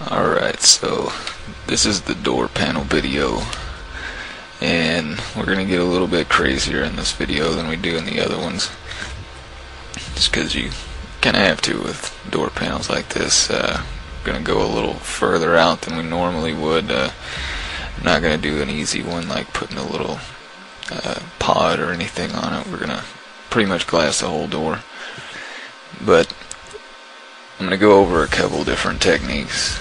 Alright, so this is the door panel video, and we're going to get a little bit crazier in this video than we do in the other ones, just because you kind of have to with door panels like this. We're going to go a little further out than we normally would. I'm not going to do an easy one like putting a little pod or anything on it. We're going to pretty much glass the whole door, but I'm going to go over a couple different techniques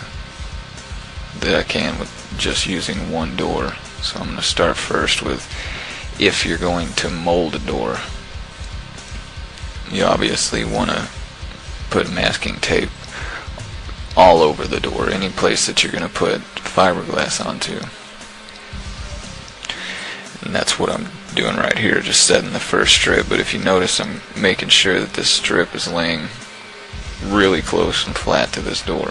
that I can with just using one door. So I'm going to start first with, if you're going to mold a door, you obviously want to put masking tape all over the door, any place that you're going to put fiberglass onto. And that's what I'm doing right here, just setting the first strip. But if you notice, I'm making sure that this strip is laying really close and flat to this door.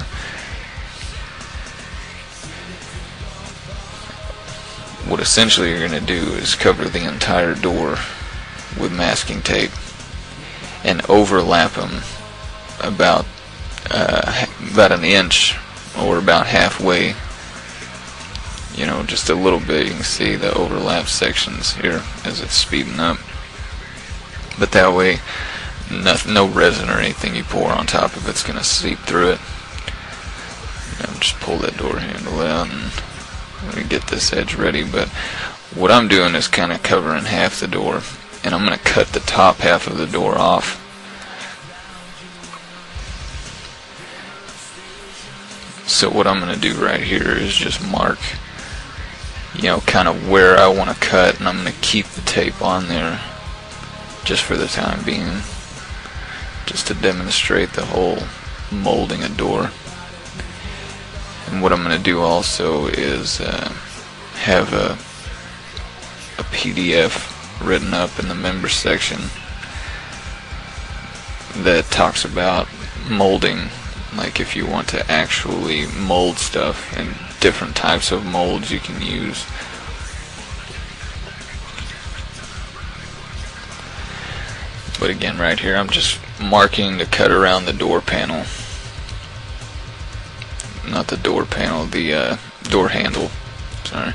What essentially you're going to do is cover the entire door with masking tape and overlap them about an inch or about halfway, just a little bit. You can see the overlap sections here as it's speeding up, but that way no resin or anything you pour on top of it's going to seep through it. Just pull that door handle out and I'm going to get this edge ready. But what I'm doing is kind of covering half the door, and I'm going to cut the top half of the door off. So what I'm going to do right here is just mark kind of where I want to cut, and I'm going to keep the tape on there just for the time being, just to demonstrate the whole molding a door. And what I'm going to do also is have a PDF written up in the members section that talks about molding, like if you want to actually mold stuff and different types of molds you can use. But again, right here I'm just marking to cut around the door panel. Not the door panel, the door handle. Sorry.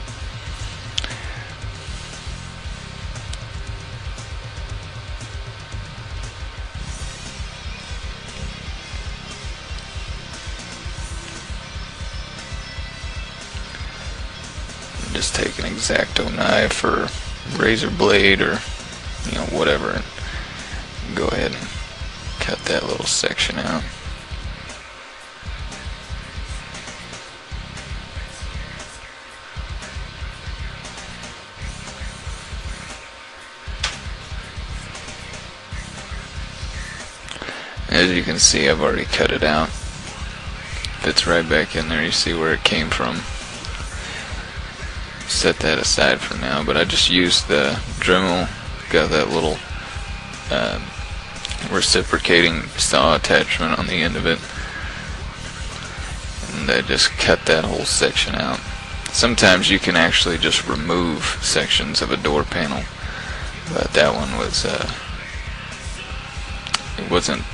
Just take an X-Acto knife or razor blade or whatever, and go ahead and cut that little section out. As you can see, I've already cut it out. Fits right back in there. You see where it came from. Set that aside for now, but I just used the Dremel. Got that little reciprocating saw attachment on the end of it, and I just cut that whole section out. Sometimes you can actually just remove sections of a door panel, but that one was it wasn't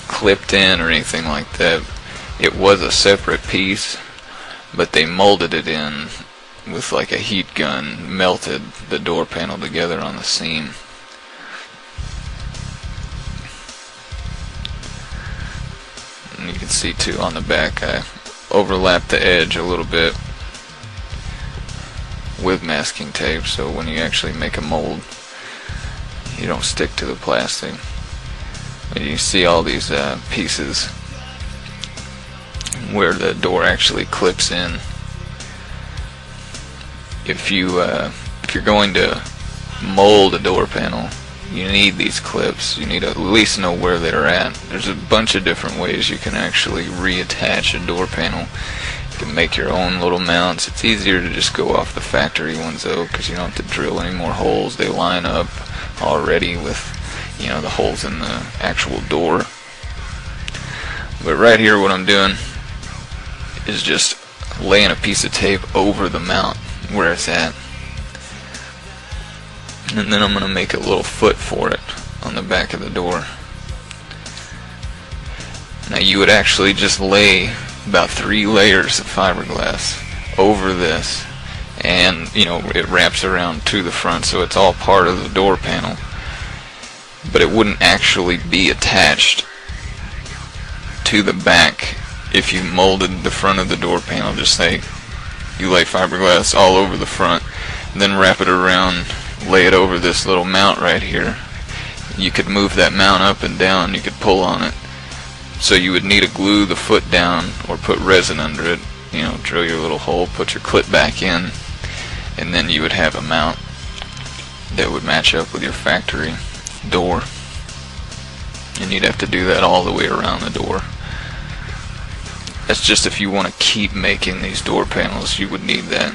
clipped in or anything like that. It was a separate piece, but they molded it in with like a heat gun, melted the door panel together on the seam. And you can see too on the back I overlapped the edge a little bit with masking tape, so when you actually make a mold you don't stick to the plastic. And you see all these pieces where the door actually clips in. If you're going to mold a door panel, you need these clips. You need to at least know where they're at. There's a bunch of different ways you can actually reattach a door panel. You can make your own little mounts. It's easier to just go off the factory ones though, because you don't have to drill any more holes. They line up already with the holes in the actual door. But right here what I'm doing is just laying a piece of tape over the mount where it's at, and then I'm going to make a little foot for it on the back of the door. Now you would actually just lay about 3 layers of fiberglass over this, and it wraps around to the front, so it's all part of the door panel, but it wouldn't actually be attached to the back if you molded the front of the door panel. Just say you lay fiberglass all over the front, and then wrap it around, lay it over this little mount right here. You could move that mount up and down, you could pull on it, so you would need to glue the foot down or put resin under it, drill your little hole, put your clip back in, and then you would have a mount that would match up with your factory door. And you'd have to do that all the way around the door. That's just if you want to keep making these door panels, you would need that.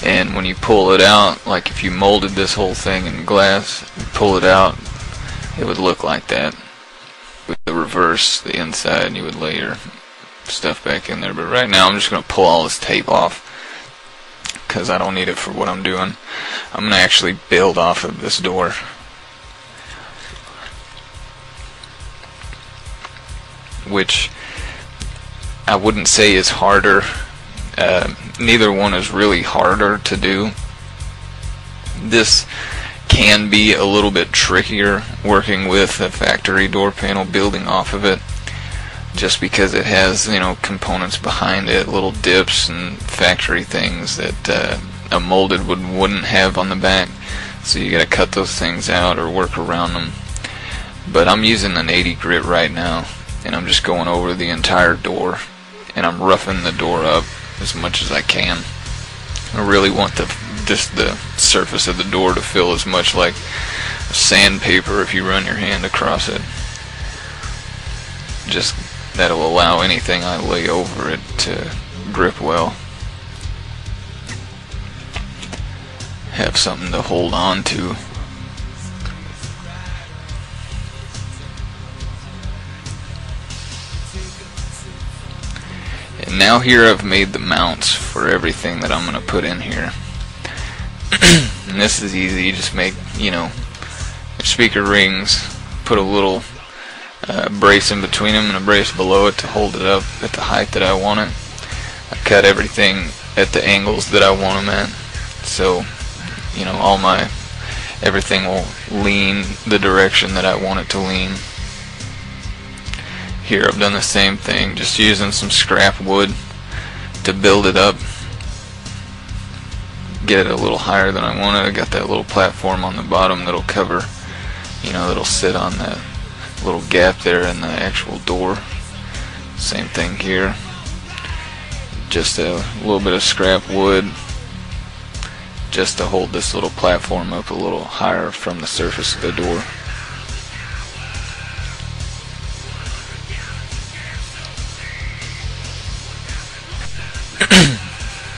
And when you pull it out, like if you molded this whole thing in glass, you pull it out, it would look like that. With the reverse, the inside, and you would lay your stuff back in there. But right now I'm just going to pull all this tape off because I don't need it for what I'm doing. I'm going to actually build off of this door. Which I wouldn't say is harder. Neither one is really harder to do. This can be a little bit trickier working with a factory door panel, building off of it, just because it has components behind it, little dips and factory things that a molded wouldn't have on the back. So you got to cut those things out or work around them. But I'm using an 80 grit right now, and I'm just going over the entire door, and I'm roughing the door up as much as I can. I really want the surface of the door to feel as much like sandpaper if you run your hand across it. Just that'll allow anything I lay over it to grip well. Have something to hold on to. And now here I've made the mounts for everything that I'm going to put in here. And this is easy. You just make, your speaker rings, put a little brace in between them and a brace below it to hold it up at the height that I want it. I cut everything at the angles that I want them at, so everything will lean the direction that I want it to lean. Here I've done the same thing, just using some scrap wood to build it up, get it a little higher than I want it. I got that little platform on the bottom that'll cover, that'll sit on that little gap there in the actual door. Same thing here, just a little bit of scrap wood just to hold this little platform up a little higher from the surface of the door.